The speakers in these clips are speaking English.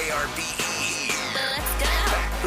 KRBE. Let's go.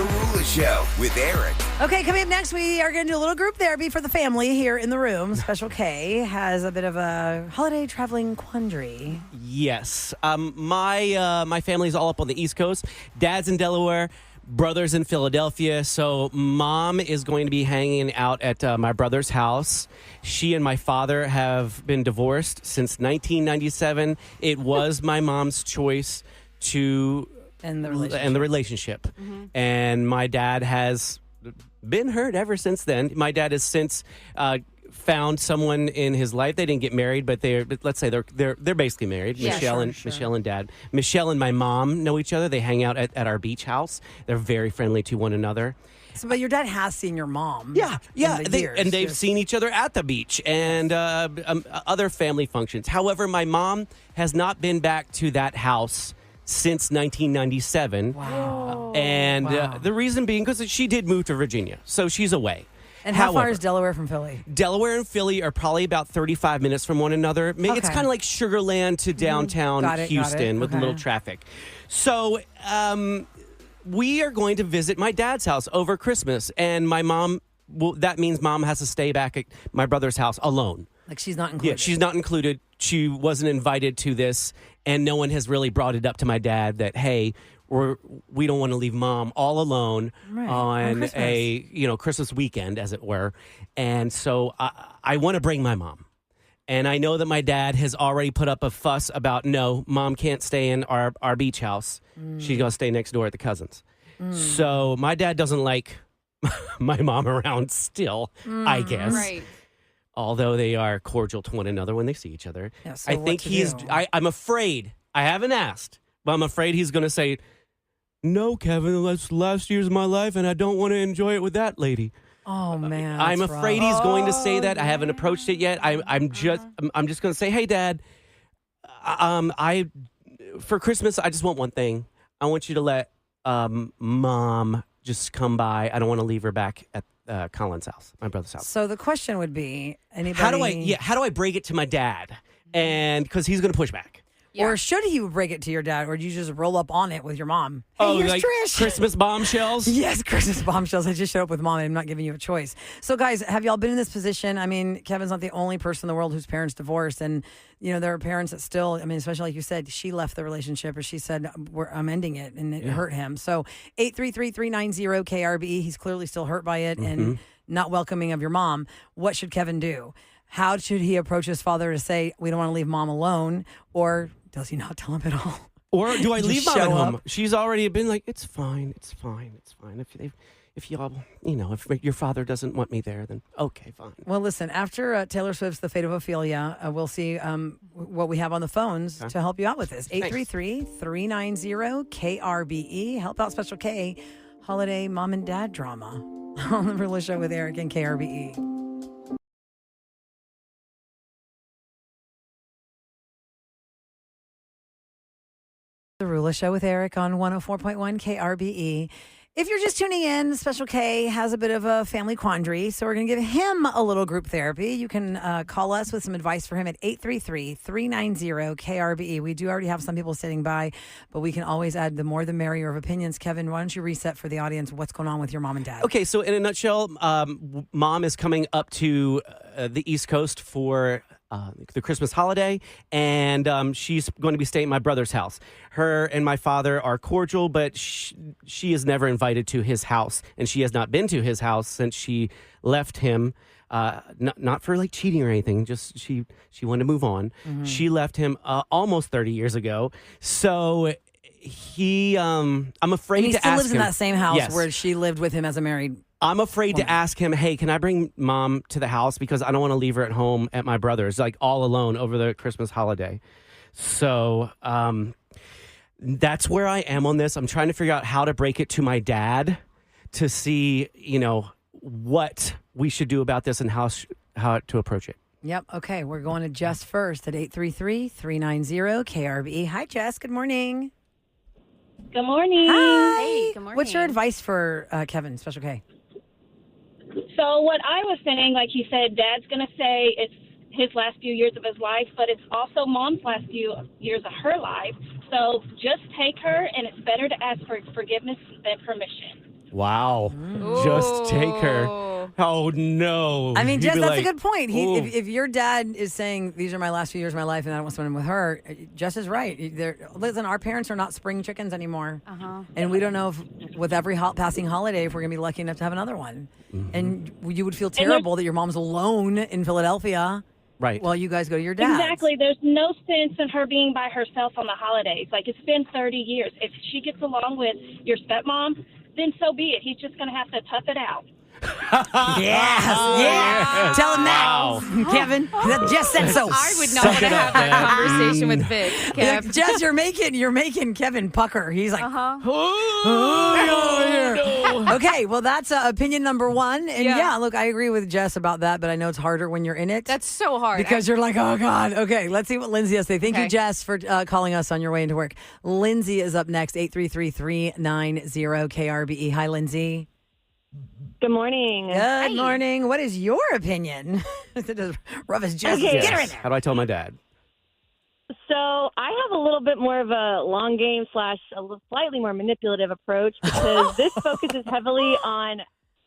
The Rula Show with Eric. Okay, coming up next, we are going to do a little group therapy for the family here in the room. Special K has a bit of a holiday traveling quandary. Yes. My family's all up on the East Coast. Dad's in Delaware, brother's in Philadelphia. So mom is going to be hanging out at my brother's house. She and my father have been divorced since 1997. It was my mom's choice to And the relationship. And my dad has been hurt ever since then. My dad has since found someone in his life. They didn't get married, but let's say they're basically married. Yeah, Michelle and Dad. Michelle and my mom know each other. They hang out at our beach house. They're very friendly to one another. So, but your dad has seen your mom. Yeah. Years. They've seen each other at the beach and other family functions. However, my mom has not been back to that house since 1997. Wow. And the reason being because she did move to Virginia, so she's away. And how far is Delaware from Philly? Delaware and Philly are probably about 35 minutes from one another. It's Okay. kind of like Sugar Land to downtown Houston with a little traffic. So we are going to visit my dad's house over Christmas, and my mom, that means mom has to stay back at my brother's house alone. Like she's not included? Yeah, she's not included. She wasn't invited to this, and no one has really brought it up to my dad that, hey, we don't want to leave mom all alone on a Christmas weekend, as it were. And so I want to bring my mom. And I know that my dad has already put up a fuss about, no, mom can't stay in our beach house. She's going to stay next door at the cousins. So my dad doesn't like my mom around still, I guess. Right. Although they are cordial to one another when they see each other. Yeah, so I think I'm afraid, I haven't asked, but I'm afraid he's going to say, no, Kevin, that's last year's of my life, and I don't want to enjoy it with that lady. Oh, man. I'm afraid he's going to say that. I haven't approached it yet. I'm just going to say, hey, Dad, for Christmas, I just want one thing. I want you to let Mom just come by. I don't want to leave her back at Colin's house, my brother's house. So the question would be, anybody... How do I break it to my dad? And because he's going to push back. Yeah. Or should he break it to your dad, or do you just roll up on it with your mom? Hey, here's like Trish. Christmas bombshells? Yes, Christmas bombshells. I just showed up with mom and I'm not giving you a choice. So, guys, have y'all been in this position? I mean, Kevin's not the only person in the world whose parents divorced. And, there are parents that still, especially like you said, she left the relationship or she said, I'm ending it, and it hurt him. So, 833-390-KRBE. He's clearly still hurt by it and not welcoming of your mom. What should Kevin do? How should he approach his father to say, we don't want to leave mom alone? Or does he not tell him at all? Or do I leave mom at show home? up? She's already been like, it's fine. If y'all, if your father doesn't want me there, then okay, fine. Well, listen, after Taylor Swift's The Fate of Ophelia, we'll see what we have on the phones to help you out with this. 833-390-KRBE. Help out Special K. Holiday mom and dad drama on the Rula Show with Eric and KRBE. The Rula Show with Eric on 104.1 KRBE. If you're just tuning in, Special K has a bit of a family quandary, so we're going to give him a little group therapy. You can call us with some advice for him at 833-390-KRBE. We do already have some people sitting by, but we can always add the more the merrier of opinions. Kevin, why don't you reset for the audience what's going on with your mom and dad? Okay, so in a nutshell, mom is coming up to the East Coast for the Christmas holiday, and she's going to be staying at my brother's house. Her and my father are cordial, but she is never invited to his house, and she has not been to his house since she left him. Not for like cheating or anything, just she wanted to move on. She left him almost 30 years ago. So I'm afraid And he to still ask lives him. in that same house Yes. where she lived with him as a married. I'm afraid to ask him, hey, can I bring mom to the house? Because I don't want to leave her at home at my brother's, like all alone over the Christmas holiday. So that's where I am on this. I'm trying to figure out how to break it to my dad to see, what we should do about this and how to approach it. Yep. Okay. We're going to Jess first at 833-390-KRBE. Hi, Jess. Good morning. Good morning. Hi. Hey, good morning. What's your advice for Kevin, Special K? So what I was saying, like he said, Dad's going to say it's his last few years of his life, but it's also Mom's last few years of her life. So just take her, and it's better to ask for forgiveness than permission. Wow. Just take her. Oh, no. I mean, He'd Jess, be that's like, a good point. "Ooh." If your dad is saying these are my last few years of my life and I don't want someone with her, Jess is right. Listen, our parents are not spring chickens anymore, and we don't know if with every passing holiday if we're gonna be lucky enough to have another one. And you would feel terrible that your mom's alone in Philadelphia. Right. While you guys go to your dad's. Exactly. There's no sense in her being by herself on the holidays. Like, it's been 30 years. If she gets along with your stepmom, then so be it. He's just going to have to tough it out. Yes, yeah. Tell him that, Kevin. That Jess said so. I would not want to have that conversation with Vic, Yeah, Kev. Jess, you're making Kevin pucker. He's like, okay, well, that's opinion number one. And yeah, look, I agree with Jess about that, but I know it's harder when you're in it. That's so hard. Because you're like, oh, God. Okay, let's see what Lindsay has to say. Thank you, Jess, for calling us on your way into work. Lindsay is up next, 833-390-KRBE. Hi, Lindsay. Good morning. Good morning. What is your opinion? Is it as rough as Jess? Get her in there. How do I tell my dad? So I have a little bit more of a long game / a slightly more manipulative approach because this focuses heavily on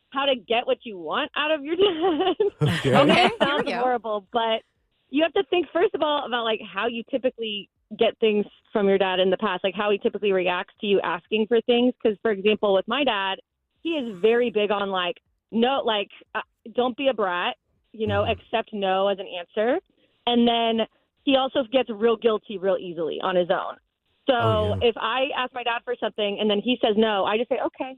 how to get what you want out of your dad. Okay, It sounds horrible, but you have to think first of all about like how you typically get things from your dad in the past, like how he typically reacts to you asking for things. Because, for example, with my dad, he is very big on like no, like don't be a brat, accept no as an answer, and then he also gets real guilty real easily on his own. So if I ask my dad for something and then he says no, I just say, okay.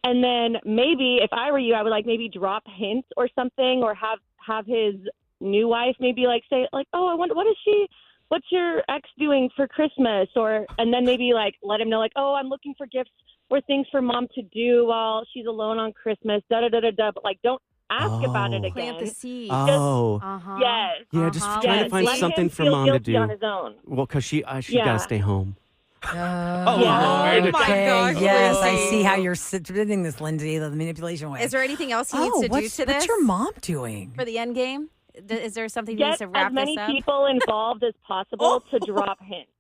And then maybe if I were you, I would like maybe drop hints or something, or have his new wife maybe like say like, oh, I wonder, what's your ex doing for Christmas? And then maybe like let him know like, oh, I'm looking for gifts or things for mom to do while she's alone on Christmas, da-da-da-da-da. But like, don't ask about it again. Plant the seed. Oh. Yes. Yeah, just trying to find Let something him for feel mom to guilty do. on his own. Well, because she got to stay home. Oh, Oh, my gosh, yes, I Lindsay. see how you're spinning this, Lindsay, the manipulation way. Is there anything else he needs to do to this? What's your mom doing? For the end game? Is there something he needs Get to wrap as many this up? people involved as possible to drop hints.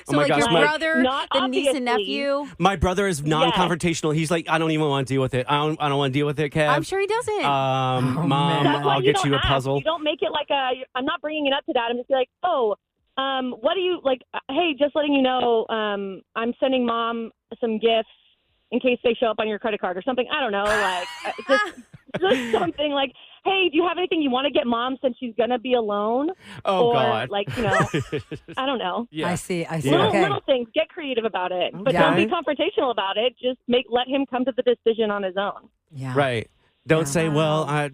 So my like gosh, your my- brother, Not the niece and obviously. nephew? My brother is non-confrontational. He's like, I don't even want to deal with it. I don't want to deal with it, Kev. I'm sure he doesn't. Mom, That's why I'll get you a don't ask. puzzle. You don't make it like I'm not bringing it up to dad. I'm just be like, oh, what do you like? Hey, just letting you know, I'm sending mom some gifts in case they show up on your credit card or something. I don't know, like just something like, hey, do you have anything you want to get mom since she's gonna be alone? Oh, or, God. like I don't know. Yeah. I see. Little things. Get creative about it, but Yeah. don't be confrontational about it. Just let him come to the decision on his own. Yeah. Right. Don't say, well,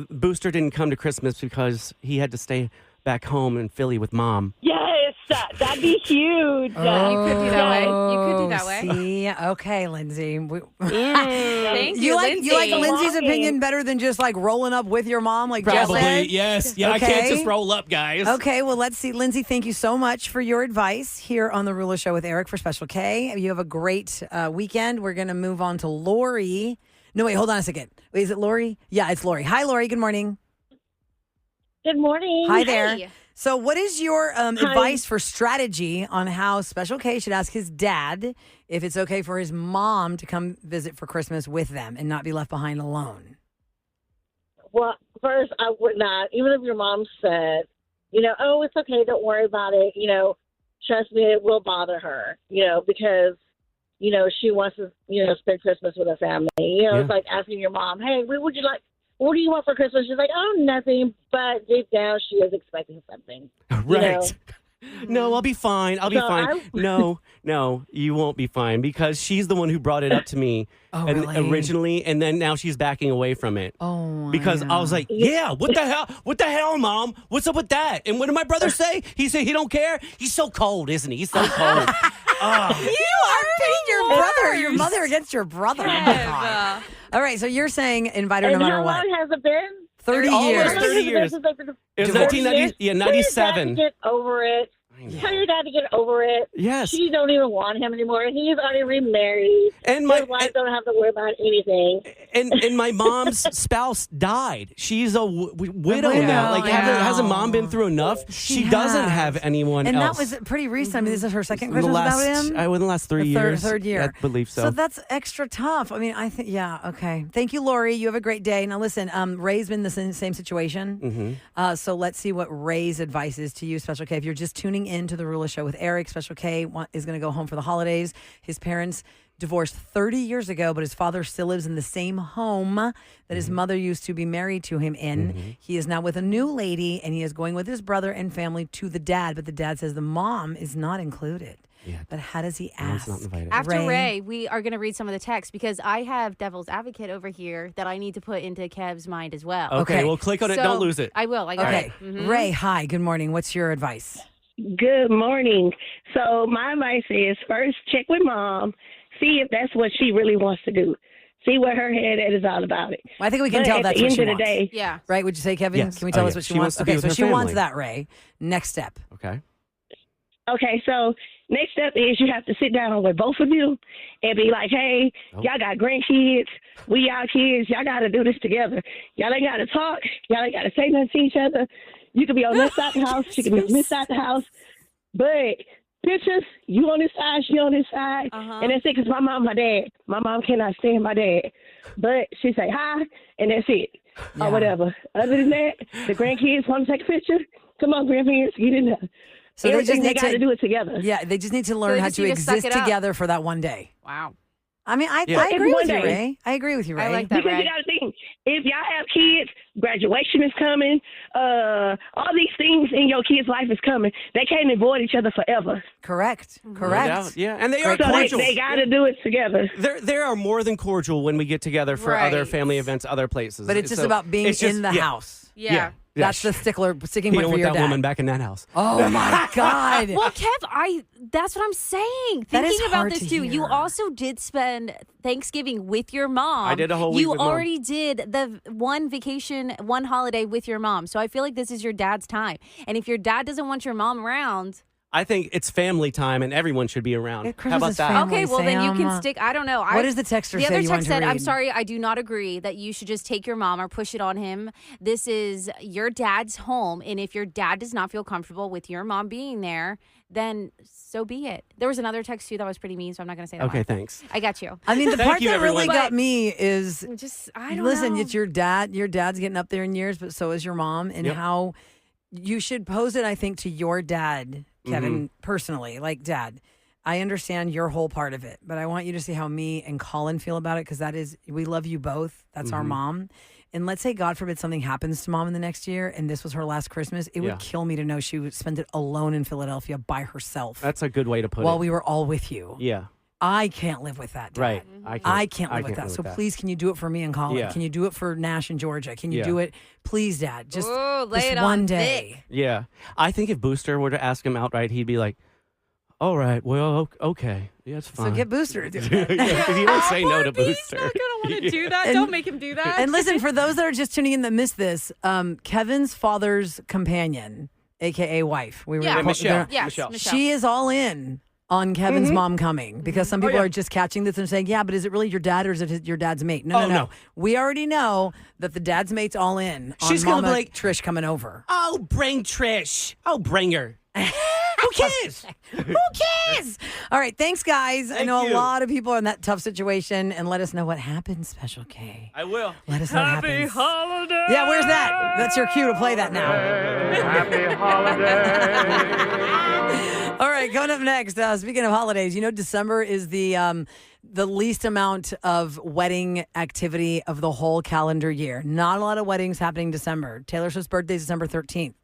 Booster didn't come to Christmas because he had to stay back home in Philly with mom. Yes, that'd be huge. You could do that way. You could do that way. See, okay, Lindsay. Thank you, You like Lindsay. Lindsay's opinion better than just like rolling up with your mom, like Jess said? yes. Yeah, I Okay. can't just roll up, guys. Okay, well, let's see. Lindsay, thank you so much for your advice here on The Ruler Show with Eric for Special K. You have a great weekend. We're going to move on to Lori. No, wait, hold on a second. Wait, is it Lori? Yeah, it's Lori. Hi, Lori. Good morning. Good morning. Hi there. Hey. So, what is your advice for strategy on how Special K should ask his dad if it's okay for his mom to come visit for Christmas with them and not be left behind alone? Well, first, I would not, even if your mom said, oh, it's okay, don't worry about it, trust me, it will bother her, because, she wants to, spend Christmas with her family. It's like asking your mom, hey, what do you want for Christmas? She's like, oh, nothing, but deep down, she is expecting something. Right. No, I'll be fine. I'll be So fine. No, you won't be fine because she's the one who brought it up to me really? originally, and then now she's backing away from it. Oh, Because I was like, yeah, what the hell? What the hell, Mom? What's up with that? And what did my brother say? He said he don't care. He's so cold, isn't he? He's so cold. you are pitting your brother, your mother against your brother. Oh, my God. All right, so you're saying invite her no And matter how what. long has it been? 30 Almost years. 30 years. It was 1990, yeah, Tell your dad 97. to get over it. Tell your dad to get over it. Yes. She don't even want him anymore. He's already remarried. And His wife don't have to worry about anything. And my mom's spouse died. She's a widow widow, now. Like, yeah. hasn't mom been through enough? She doesn't have anyone and else. that was pretty recent. I mean, this is her second in the Christmas last, without him. in the last 3 The years. third year. I believe so. So that's extra tough. I mean, I think, yeah, okay. Thank you, Lori. You have a great day. Now, listen, Ray's been in the same situation. So let's see what Ray's advice is to you, Special K. If you're just tuning in to the Rula Show with Eric, Special K is going to go home for the holidays. His parents divorced 30 years ago, but his father still lives in the same home that his mother used to be married to him in. He is now with a new lady, and he is going with his brother and family to the dad, but the dad says the mom is not included. Yeah. But how does he Mom's ask? not invited. After Ray, we are going to read some of the text because I have devil's advocate over here that I need to put into Kev's mind as well. Okay, well, click on it. So, Don't lose it. I will. I got Okay. it. Mhm. Ray, hi. Good morning. What's your advice? Good morning. So my advice is first check with mom, see if that's what she really wants to do. See where her head is all about it. Well, I think we can But tell at that's the what end she of the wants. day, Yeah. Right? Would you say, Kevin? Yes. Can we tell Oh, us yeah. what she She wants? wants to be Okay, with so her she wants family. that, Ray. Next step. Okay. okay, so next step is you have to sit down with both of you and be like, hey, y'all got grandkids, we y'all kids, y'all got to do this together. Y'all ain't got to talk. Y'all ain't got to say nothing to each other. You can be on this side of the house. She can be on this side of the house. But pictures, you on this side, she on this side. And that's it because my mom, my dad. My mom cannot stand my dad. But she say hi, and that's it. Or whatever. Other than that, the grandkids want to take a picture. Come on, grandparents, get in there. So Everything they they got to do it together. Yeah, they just need to learn they how just to need to suck exist it up. together for that one day. Wow. I mean, I Yeah. agree with One you, day. Ray. I agree with you, Ray. I like that, Because Ray. you got to think, if y'all have kids, graduation is coming, all these things in your kid's life is coming. They can't avoid each other forever. Correct. No Correct. doubt. Yeah, and they are Great So point. cordial. they got to do it together. They are more than cordial when we get together for other Right. family events, other places. But it's just So about being it's just- in the yeah. house. Yeah. That's the sticking You point don't for want your that dad. woman back in that house. Oh my God. Well, Kev, that's what I'm saying. That is Thinking about hard this to too, you hear. also did spend Thanksgiving with your mom. I did a whole week You with Mom. already did the one vacation, one holiday with your mom. So I feel like this is your dad's time. And if your dad doesn't want your mom around, I think it's family time and everyone should be around. Yeah, How Christmas about is that? family. okay, well then you Sam. can stick. I don't know. What does the texter The say other you want text to said, "I'm read? sorry, I do not agree that you should just take your mom or push it on him. This is your dad's home, and if your dad does not feel comfortable with your mom being there, then so be it." There was another text too that was pretty mean, so I'm not going to say that. Okay, one. thanks. I got you. I mean, the Thank part you, that really everyone. got me is Just I don't listen, know. it's your dad. Your dad's getting up there in years, but so is your mom. And Yep. how you should pose it, I think, to your dad, Kevin, personally. Like, Dad, I understand your whole part of it, but I want you to see how me and Colin feel about it because we love you both. That's our mom. And let's say, God forbid, something happens to mom in the next year and this was her last Christmas. It Yeah. would kill me to know she would spend it alone in Philadelphia by herself That's a good way to put while it. we were all with you. Yeah, I can't live with that, Dad. right. I can't live with that. So please, can you do it for me and Colin? Yeah. Can you do it for Nash and Georgia? Can you Yeah. do it, please, Dad? Just Ooh, lay this it one on day. thick. Yeah. I think if Booster were to ask him outright, he'd be like, all right, well, okay. Yeah, it's fine. So get Booster to do it. Yeah, 'cause he won't say no to Booster. He's not gonna want to do that. And- Don't make him do that. And listen, for those that are just tuning in that missed this, Kevin's father's companion, aka wife, we were Yeah. Michelle. Yes, Michelle. She is all in on Kevin's mom coming because some people yeah. are just catching this and saying, yeah, but is it really your dad or is it your dad's mate? No, Oh, no. We already know that the dad's mate's all in on She's gonna Mama be like- Trish coming over. Oh, bring Trish. Oh, bring her. Who cares? Who cares? All right, thanks, guys. I Thank know you. a lot of people are in that tough situation, and let us know what happens, Special K. I will. Let us know what happens. holiday. Yeah, where's that? That's your cue to play that now. Happy holiday. All right, coming up next, speaking of holidays, you know December is the least amount of wedding activity of the whole calendar year. Not a lot of weddings happening December. Taylor Swift's birthday is December 13th.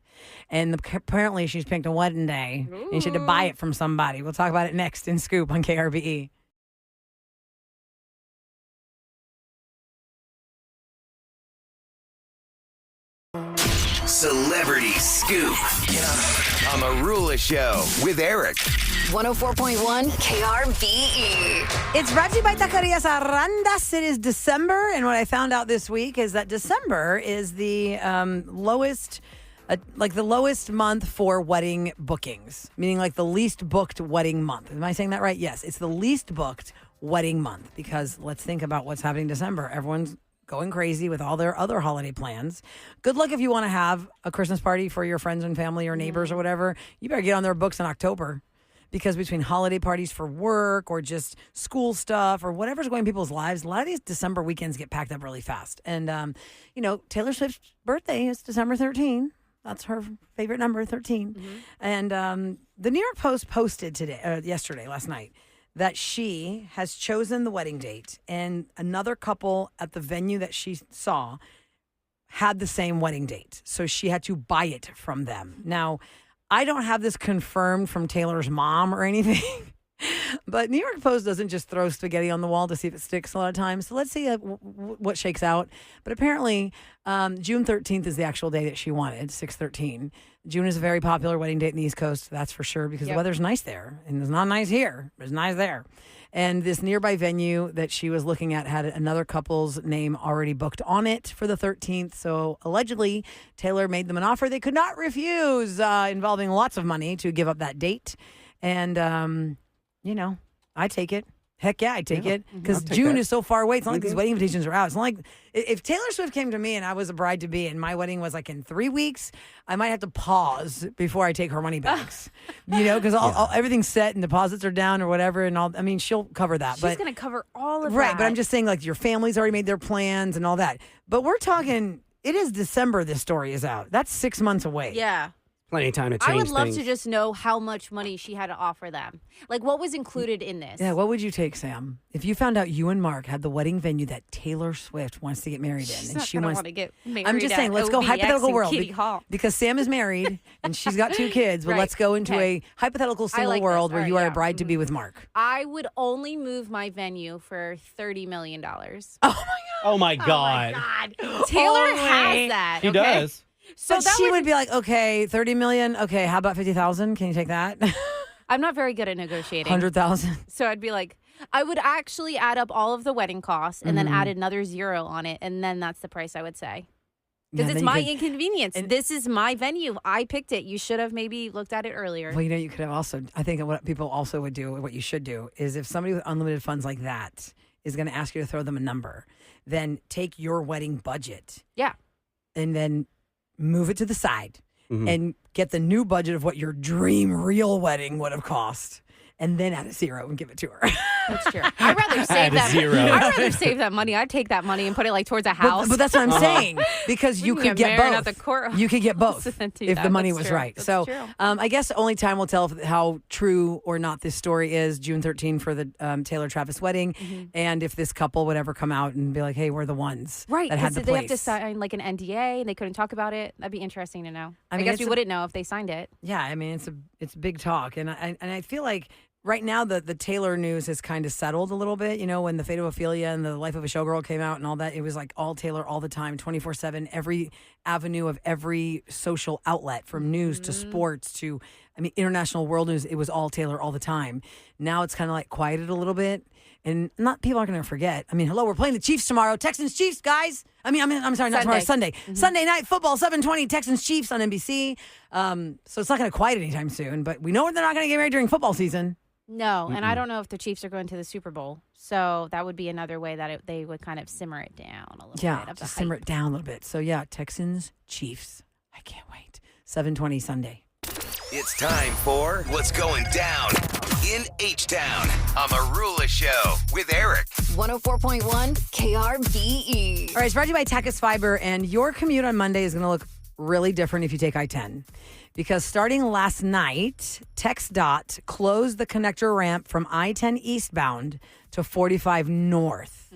And apparently she's picked a wedding day and she had to buy it from somebody. We'll talk about it next in Scoop on KRBE. Celebrity Scoop on the Rula Show with Eric. 104.1 KRBE. It's brought to you by Taquerias Arrandas. It is December, and what I found out this week is that December is the lowest month for wedding bookings, meaning like the least booked wedding month. Am I saying that right? Yes, it's the least booked wedding month, because let's think about what's happening in December. Everyone's going crazy with all their other holiday plans. Good luck if you want to have a Christmas party for your friends and family or neighbors or whatever. You better get on their books in October, because between holiday parties for work or just school stuff or whatever's going in people's lives, a lot of these December weekends get packed up really fast. And, Taylor Swift's birthday is December 13. That's her favorite number, 13. And the New York Post posted last night, that she has chosen the wedding date, and another couple at the venue that she saw had the same wedding date. So she had to buy it from them. Now, I don't have this confirmed from Taylor's mom or anything, but New York Post doesn't just throw spaghetti on the wall to see if it sticks a lot of times. So let's see what shakes out. But apparently, June 13th is the actual day that she wanted, 6/13. June is a very popular wedding date in the East Coast, that's for sure, because the weather's nice there. And it's not nice here, but it's nice there. And this nearby venue that she was looking at had another couple's name already booked on it for the 13th. So allegedly, Taylor made them an offer they could not refuse, involving lots of money to give up that date. And, I take it. Heck yeah, I take it, because June is so far away. It's not like these wedding invitations are out. It's not like if Taylor Swift came to me and I was a bride-to-be and my wedding was like in 3 weeks, I might have to pause before I take her money backs, because everything's set and deposits are down or whatever. And she'll cover that. She's going to cover all of that. Right, but I'm just saying, like, your family's already made their plans and all that. But we're talking, it is December this story is out. That's 6 months away. Yeah. Plenty of time to change I would love things. to just know how much money she had to offer them. Like, what was included in this? Yeah, what would you take, Sam, if you found out you and Mark had the wedding venue that Taylor Swift wants to get married in? She's and not she gonna wants want to get married. I'm just saying, let's go OBX hypothetical in world. Kitty Hawk. Because Sam is married and she's got 2 kids, but Right. let's go into Okay. a hypothetical single like this. world where All you right, are a yeah. bride to be with Mark. I would only move my venue for $30 million. Oh my God. Taylor Holy. has that. He okay? does. So But that she would be like, okay, 30 million. Okay, how about 50,000? Can you take that? I'm not very good at negotiating. 100,000. So I'd be like, I would actually add up all of the wedding costs and then add another 0 on it. And then that's the price I would say. Because it's my inconvenience. This is my venue. I picked it. You should have maybe looked at it earlier. Well, you could have also, I think what people also would do, what you should do, is if somebody with unlimited funds like that is going to ask you to throw them a number, then take your wedding budget. Yeah. And then move it to the side and get the new budget of what your dream real wedding would have cost. And then add a 0 and give it to her. That's true. I'd rather save that. zero. I'd rather save that money. I'd take that money and put it like towards a house. But that's what I'm saying, because you can could get get married both. at the courthouse You could get both and do if that. the money That's was true. right. That's So true. I guess only time will tell how true or not this story is. June 13 for the Taylor Travis wedding, and if this couple would ever come out and be like, "Hey, we're the ones Right, that had because the they place." have to sign like an NDA and they couldn't talk about it. That'd be interesting to know. I mean, guess it's we a- wouldn't know if they signed it. Yeah, I mean it's big talk, and I feel like right now the Taylor news has kind of settled a little bit. When the Fate of Ophelia and the Life of a Showgirl came out and all that, it was like all Taylor all the time, 24/7, every avenue of every social outlet, from news to sports to international world news. It was all Taylor all the time. Now it's kind of like quieted a little bit. And people aren't going to forget. Hello, we're playing the Chiefs tomorrow. Texans Chiefs, guys. I'm sorry, not tomorrow. Sunday. Sunday night football, 7:20. Texans Chiefs on NBC. So it's not going to quiet anytime soon. But we know they're not going to get married during football season. No, and I don't know if the Chiefs are going to the Super Bowl. So that would be another way that they would kind of simmer it down a little bit. Yeah, Of the just simmer hype. it down a little bit. So yeah, Texans Chiefs. I can't wait. 7:20 Sunday. It's time for What's Going Down in H-Town on Marula Show with Eric. 104.1 KRBE. All right, it's brought to you by Tachys Fiber, and your commute on Monday is going to look really different if you take I-10. Because starting last night, TxDOT closed the connector ramp from I-10 eastbound to 45 north.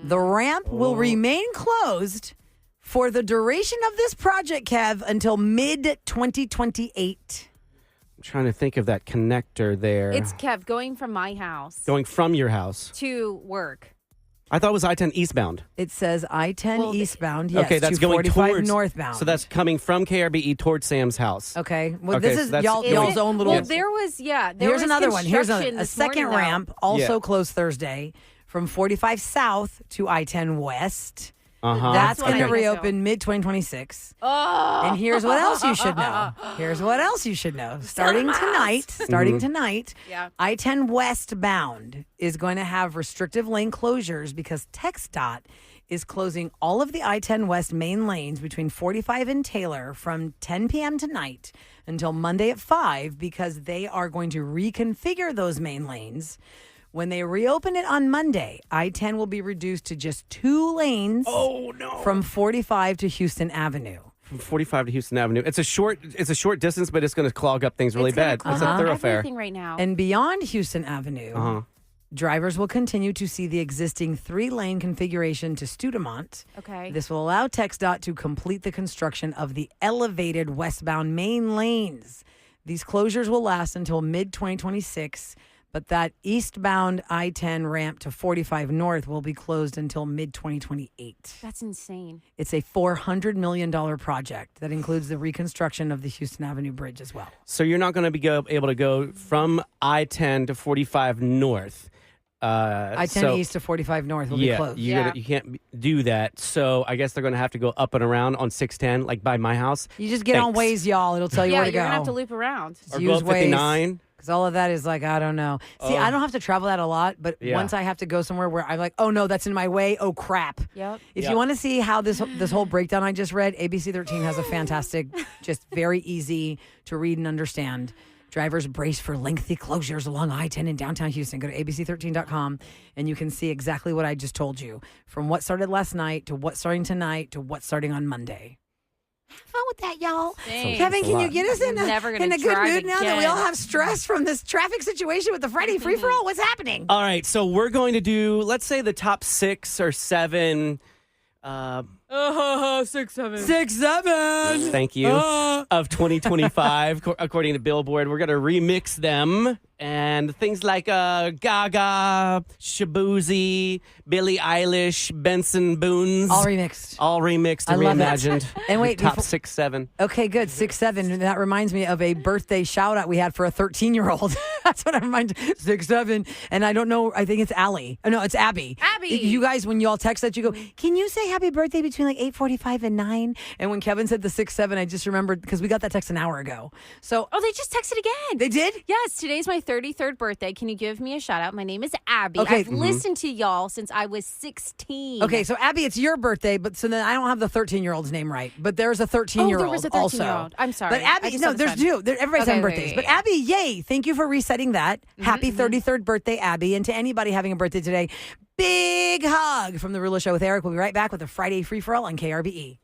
The ramp will remain closed for the duration of this project, Kev, until mid-2028. I'm trying to think of that connector there. It's Kev going from my house going from your house. to work. I thought it was I-10 eastbound. It says I-10 Well, eastbound, yes, Okay, that's to going 45 towards northbound. So that's coming from KRBE towards Sam's house. okay. Well, Okay, this so is that's- y'all's own little. Well, there was, there Here's was another one. Here's construction a this second morning, though. ramp, also Yeah. closed Thursday, from 45 south to I-10 west. Uh-huh. That's what going I to wanna know. reopen mid-2026. Oh. And here's what else you should know. Here's what else you should know. Starting tonight, Yeah. I-10 westbound is going to have restrictive lane closures because TxDOT is closing all of the I-10 West main lanes between 45 and Taylor from 10 p.m. tonight until Monday at 5 because they are going to reconfigure those main lanes. When they reopen it on Monday, I-10 will be reduced to just 2 lanes from 45 to Houston Avenue. From 45 to Houston Avenue. It's a short distance, but it's going to clog up things really It's gonna bad. clog It's a up thoroughfare. everything right now. And beyond Houston Avenue, Uh-huh. drivers will continue to see the existing 3-lane configuration to Studemont. Okay. This will allow TxDOT to complete the construction of the elevated westbound main lanes. These closures will last until mid-2026, but that eastbound I-10 ramp to 45 North will be closed until mid-2028. That's insane. It's a $400 million project that includes the reconstruction of the Houston Avenue Bridge as well. So you're not going to be able to go from I-10 to 45 North. I-10 east to 45 North will be closed. You can't do that. So I guess they're going to have to go up and around on 610, like by my house. You just get on Waze, y'all. It'll tell you Yeah, where to you're go. gonna have to loop around. Just Or use go up 59. Because all of that is like, I don't know. See, I don't have to travel that a lot, but Yeah. once I have to go somewhere where I'm like, oh no, that's in my way. Oh crap. Yep. If Yep. you want to see how this whole breakdown I just read, ABC 13 has a fantastic, just very easy to read and understand. Drivers brace for lengthy closures along I-10 in downtown Houston. Go to abc13.com and you can see exactly what I just told you. From what started last night to what's starting tonight to what's starting on Monday. Have fun with that, y'all. Thanks. Kevin, can you lot. get us in Never gonna in a good drive mood now that we again. all have stress from this traffic situation with the Friday free-for-all? What's happening? All right, so we're going to do, let's say, the top 6 or 7. 6, 7. 6, 7. Thank you. Of 2025, according to Billboard. We're going to remix them. And things like Gaga, Shabuzi, Billie Eilish, Benson Boone's. All remixed. All remixed and I love it. reimagined. And wait, top before- 6, 7. Okay, good. 6, 7. That reminds me of a birthday shout out we had for a 13-year-old. That's what I remind 6, 7. And I don't know. I think it's Allie. Oh, no, it's Abby. Abby. You guys, when you all text that, you go, can you say happy birthday between like 8:45 and 9? And when Kevin said the 6, 7, I just remembered because we got that text an hour ago. So Oh, they just texted again. they did? Yes, today's my 33rd birthday. Can you give me a shout out? My name is Abby. Okay. I've listened to y'all since I was 16. Okay, so Abby, it's your birthday, but so then I don't have the 13-year-old's name right. But there's a 13-year-old. there was a also. 13-year-old. I'm sorry. But Abby, I just no, there's understood. two. Everybody's Okay, having okay, birthdays. yeah, But yeah. Abby, yay! Thank you for resetting that. Happy 33rd birthday, Abby, and to anybody having a birthday today, big hug from the Rula Show with Eric. We'll be right back with a Friday free for all on KRBE.